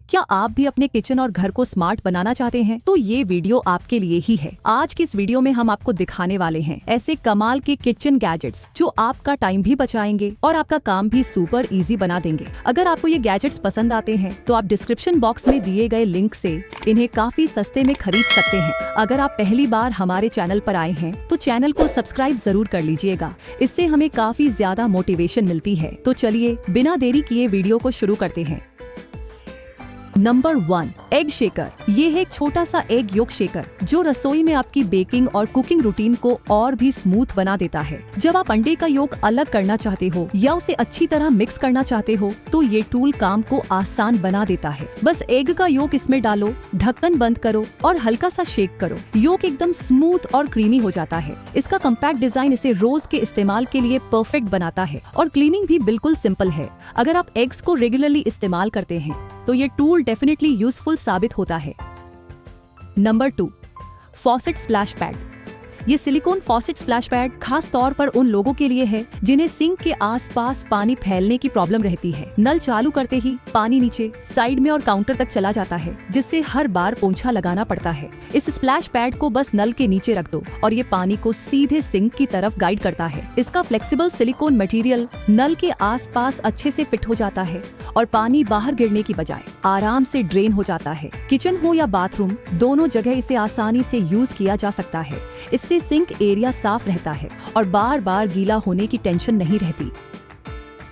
क्या आप भी अपने किचन और घर को स्मार्ट बनाना चाहते हैं? तो ये वीडियो आपके लिए ही है। आज की इस वीडियो में हम आपको दिखाने वाले हैं ऐसे कमाल के किचन गैजेट्स जो आपका टाइम भी बचाएंगे और आपका काम भी सुपर इजी बना देंगे। अगर आपको ये गैजेट्स पसंद आते हैं तो आप डिस्क्रिप्शन बॉक्स में दिए गए लिंक से इन्हें काफी सस्ते में खरीद सकते हैं। अगर आप पहली बार हमारे चैनल पर आए हैं तो चैनल को सब्सक्राइब जरूर कर लीजिएगा, इससे हमें काफी ज्यादा मोटिवेशन मिलती है। तो चलिए बिना देरी किए वीडियो को शुरू करते हैं। Number 1, egg shaker. ये है एक छोटा सा एग योक शेकर जो रसोई में आपकी बेकिंग और कुकिंग रूटीन को और भी स्मूथ बना देता है। जब आप अंडे का योक अलग करना चाहते हो या उसे अच्छी तरह मिक्स करना चाहते हो तो ये टूल काम को आसान बना देता है। बस एग का योक इसमें डालो, ढक्कन बंद करो और हल्का सा शेक करो। योक एकदम स्मूथ और क्रीमी हो जाता है। इसका कम्पैक्ट डिजाइन इसे रोज के इस्तेमाल के लिए परफेक्ट बनाता है और क्लीनिंग भी बिल्कुल सिंपल है। अगर आप एग्स को रेगुलरली इस्तेमाल करते हैं तो ये टूल डेफिनेटली यूजफुल साबित होता है। Number 2, faucet splash pad. ये सिलिकॉन फॉसेट स्प्लैश पैड खास तौर पर उन लोगों के लिए है जिन्हें सिंक के आसपास पानी फैलने की प्रॉब्लम रहती है। नल चालू करते ही पानी नीचे, साइड में और काउंटर तक चला जाता है, जिससे हर बार पोंछा लगाना पड़ता है। इस स्प्लैश पैड को बस नल के नीचे रख दो और ये पानी को सीधे सिंक की तरफ गाइड करता है। इसका फ्लेक्सिबल सिलिकॉन मटेरियल नल के आसपास अच्छे से फिट हो जाता है और पानी बाहर गिरने की बजाय आराम से ड्रेन हो जाता है। किचन हो या बाथरूम, दोनों जगह इसे आसानी से यूज किया जा सकता है। इससे सिंक एरिया साफ रहता है और बार बार गीला होने की टेंशन नहीं रहती।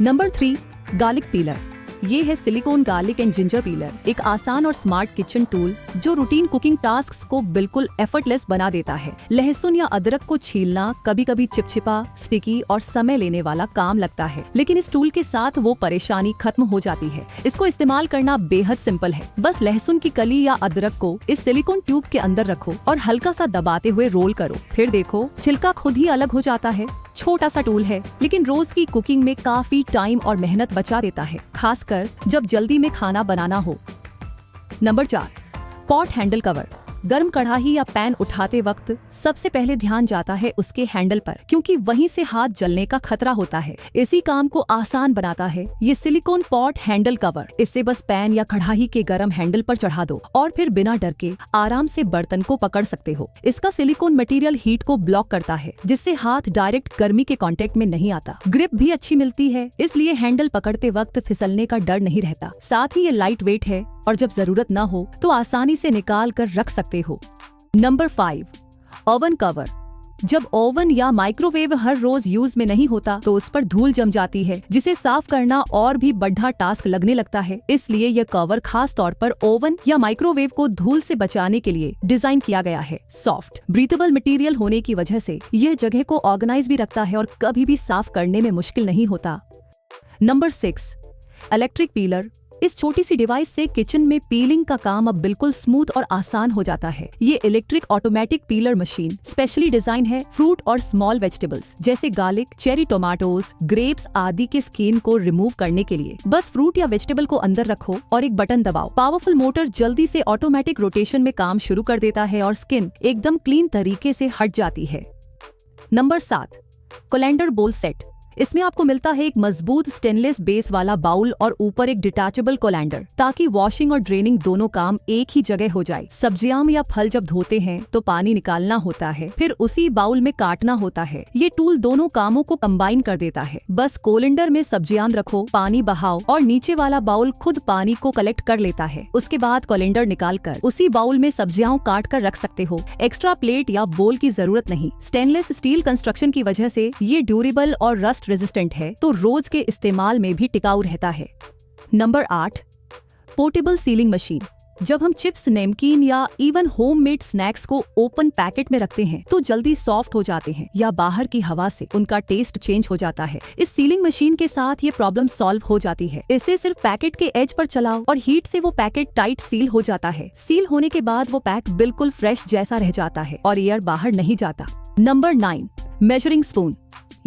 Number 3, garlic pillar. ये है silicon garlic and ginger pillar, एक आसान और स्मार्ट किचन टूल जो रूटीन कुकिंग टास्क्स को बिल्कुल एफर्टलेस बना देता है। लहसुन या अदरक को छीलना कभी कभी चिपचिपा, स्टिकी और समय लेने वाला काम लगता है, लेकिन इस टूल के साथ वो परेशानी खत्म हो जाती है। इसको इस्तेमाल करना बेहद सिंपल है। बस लहसुन की कली या अदरक को इस सिलिकॉन ट्यूब के अंदर रखो और हल्का सा दबाते हुए रोल करो, फिर देखो छिलका खुद ही अलग हो जाता है। छोटा सा टूल है लेकिन रोज की कुकिंग में काफी टाइम और मेहनत बचा देता है, खासकर जब जल्दी में खाना बनाना हो। Number 4, pot handle cover. गर्म कढ़ाई या पैन उठाते वक्त सबसे पहले ध्यान जाता है उसके हैंडल पर, क्योंकि वहीं से हाथ जलने का खतरा होता है। इसी काम को आसान बनाता है ये सिलिकॉन पॉट हैंडल कवर। इससे बस पैन या कढ़ाई के गर्म हैंडल पर चढ़ा दो और फिर बिना डर के आराम से बर्तन को पकड़ सकते हो। इसका सिलिकॉन मटेरियल हीट को ब्लॉक करता है, जिससे हाथ डायरेक्ट गर्मी के कांटेक्ट में नहीं आता। ग्रिप भी अच्छी मिलती है, इसलिए हैंडल पकड़ते वक्त फिसलने का डर नहीं रहता। साथ ही ये लाइट वेट है और जब जरूरत ना हो तो आसानी से निकाल कर रख सकते हो। Number 5, oven cover. जब ओवन या माइक्रोवेव हर रोज यूज में नहीं होता तो उस पर धूल जम जाती है, जिसे साफ करना और भी बड़ा टास्क लगने लगता है। इसलिए यह कवर खास तौर पर ओवन या माइक्रोवेव को धूल से बचाने के लिए डिजाइन किया गया है। सॉफ्ट ब्रीथेबल मटेरियल होने की वजह से यह जगह को ऑर्गेनाइज भी रखता है और कभी भी साफ करने में मुश्किल नहीं होता। Number 6, electric pillar. इस छोटी सी डिवाइस से किचन में पीलिंग का काम अब बिल्कुल स्मूथ और आसान हो जाता है। ये electric automatic pillar machine specially design है फ्रूट और स्मॉल वेजिटेबल्स जैसे गार्लिक, चेरी टोमेटोज, ग्रेप्स आदि के स्किन को रिमूव करने के लिए। बस फ्रूट या वेजिटेबल को अंदर रखो और एक बटन दबाओ। पावरफुल मोटर जल्दी से ऑटोमेटिक रोटेशन में काम शुरू कर देता है और स्किन एकदम क्लीन तरीके से हट जाती है। नंबर 7, कोलैंडर बोल सेट। इसमें आपको मिलता है एक मजबूत स्टेनलेस बेस वाला बाउल और ऊपर एक डिटैचेबल कोलैंडर, ताकि वॉशिंग और ड्रेनिंग दोनों काम एक ही जगह हो जाए। सब्जियां या फल जब धोते हैं तो पानी निकालना होता है, फिर उसी बाउल में काटना होता है। ये टूल दोनों कामों को कंबाइन कर देता है। बस कोलैंडर में सब्जियां रखो, पानी बहाओ और नीचे वाला बाउल खुद पानी को कलेक्ट कर लेता है। उसके बाद कोलैंडर निकाल कर उसी बाउल में सब्जियां काट कर रख सकते हो। एक्स्ट्रा प्लेट या बोल की जरूरत नहीं। स्टेनलेस स्टील कंस्ट्रक्शन की वजह से ये ड्यूरेबल और रस्ट रेजिस्टेंट है, तो रोज के इस्तेमाल में भी टिकाऊ रहता है। Number 8, portable sealing machine. जब हम चिप्स, नमकीन या इवन होममेड स्नैक्स को ओपन पैकेट में रखते हैं तो जल्दी सॉफ्ट हो जाते हैं या बाहर की हवा से उनका टेस्ट चेंज हो जाता है। इस सीलिंग मशीन के साथ ये प्रॉब्लम सॉल्व हो जाती है। इसे सिर्फ पैकेट के एज पर चलाओ और हीट से वो पैकेट टाइट सील हो जाता है। सील होने के बाद वो पैक बिल्कुल फ्रेश जैसा रह जाता है और एयर बाहर नहीं जाता। Number 9, measuring spoon.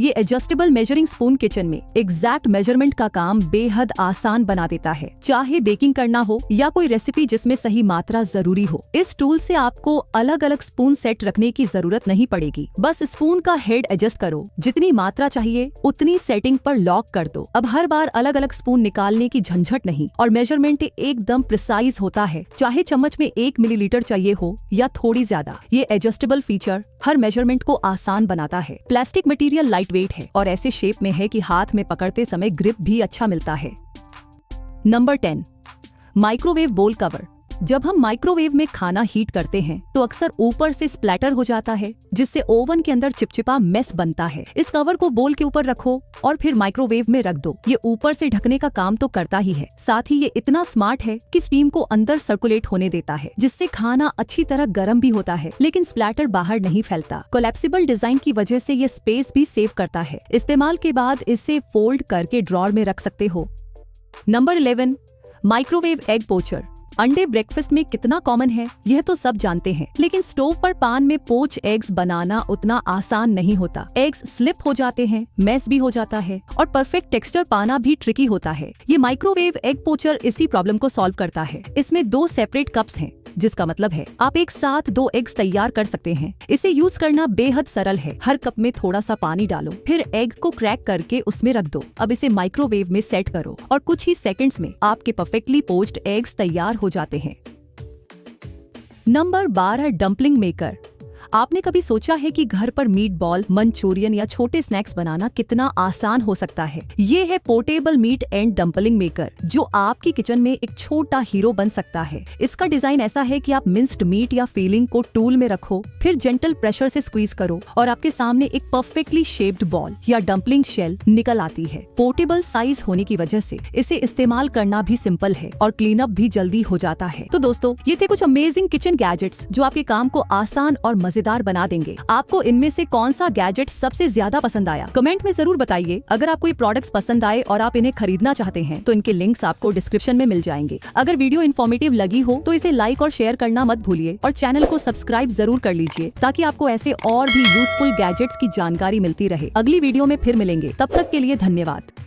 ये एडजस्टेबल मेजरिंग स्पून किचन में एग्जैक्ट मेजरमेंट का काम बेहद आसान बना देता है, चाहे बेकिंग करना हो या कोई रेसिपी जिसमें सही मात्रा जरूरी हो। इस टूल से आपको अलग अलग स्पून सेट रखने की जरूरत नहीं पड़ेगी, बस स्पून का हेड एडजस्ट करो, जितनी मात्रा चाहिए उतनी सेटिंग पर लॉक कर दो। अब हर बार अलग अलग स्पून निकालने की झंझट नहीं और मेजरमेंट एकदम प्रिसाइज होता है, चाहे चम्मच में 1 मिलीलीटर चाहिए हो या थोड़ी ज्यादा। ये एडजस्टेबल फीचर हर मेजरमेंट को आसान बनाता है। प्लास्टिक मटेरियल लाइट वेट है और ऐसे शेप में है कि हाथ में पकड़ते समय ग्रिप भी अच्छा मिलता है। नंबर 10, माइक्रोवेव बोल कवर। जब हम माइक्रोवेव में खाना हीट करते हैं तो अक्सर ऊपर से स्प्लैटर हो जाता है, जिससे ओवन के अंदर चिपचिपा मेस बनता है। इस कवर को बोल के ऊपर रखो और फिर माइक्रोवेव में रख दो। ये ऊपर से ढकने का काम तो करता ही है, साथ ही ये इतना स्मार्ट है कि स्टीम को अंदर सर्कुलेट होने देता है, जिससे खाना अच्छी तरह गर्म भी होता है, लेकिन स्प्लैटर बाहर नहीं फैलता। कोलैप्सिबल डिजाइन की वजह से ये स्पेस भी सेव करता है। इस्तेमाल के बाद इसे फोल्ड करके ड्रॉर में रख सकते हो। Number 11, microwave egg पोचर। अंडे ब्रेकफास्ट में कितना कॉमन है यह तो सब जानते हैं, लेकिन स्टोव पर पान में पोच एग्स बनाना उतना आसान नहीं होता। एग्स स्लिप हो जाते हैं, मेस भी हो जाता है और परफेक्ट टेक्सचर पाना भी ट्रिकी होता है। ये माइक्रोवेव एग पोचर इसी प्रॉब्लम को सॉल्व करता है। इसमें 2 सेपरेट कप्स हैं, जिसका मतलब है आप एक साथ 2 एग्स तैयार कर सकते हैं। इसे यूज करना बेहद सरल है। हर कप में थोड़ा सा पानी डालो, फिर एग को क्रैक करके उसमें रख दो। अब इसे माइक्रोवेव में सेट करो और कुछ ही सेकंड्स में आपके परफेक्टली पोच्ड एग्स तैयार हो जाते हैं। Number 12, dumpling maker. आपने कभी सोचा है कि घर पर मीट बॉल, मंचूरियन या छोटे स्नैक्स बनाना कितना आसान हो सकता है? ये है portable meat and dumpling maker, जो आपकी किचन में एक छोटा हीरो बन सकता है। इसका डिजाइन ऐसा है कि आप मिंस्ड मीट या फीलिंग को टूल में रखो, फिर जेंटल प्रेशर से स्क्वीज करो और आपके सामने एक परफेक्टली शेप्ड बॉल या डम्पलिंग शेल निकल आती है। पोर्टेबल साइज होने की वजह से इसे इस्तेमाल करना भी सिंपल है और क्लीन अप भी जल्दी हो जाता है। तो दोस्तों, ये थे कुछ अमेजिंग किचन गैजेट्स जो आपके काम को आसान और मजेदार बना देंगे। आपको इनमें से कौन सा गैजेट सबसे ज्यादा पसंद आया? कमेंट में जरूर बताइए। अगर आपको ये प्रोडक्ट्स पसंद आए और आप इन्हें खरीदना चाहते हैं तो इनके लिंक्स आपको डिस्क्रिप्शन में मिल जाएंगे। अगर वीडियो इन्फॉर्मेटिव लगी हो तो इसे लाइक और शेयर करना मत भूलिए और चैनल को सब्सक्राइब जरूर कर लीजिए, ताकि आपको ऐसे और भी यूजफुल गैजेट्स की जानकारी मिलती रहे। अगली वीडियो में फिर मिलेंगे, तब तक के लिए धन्यवाद।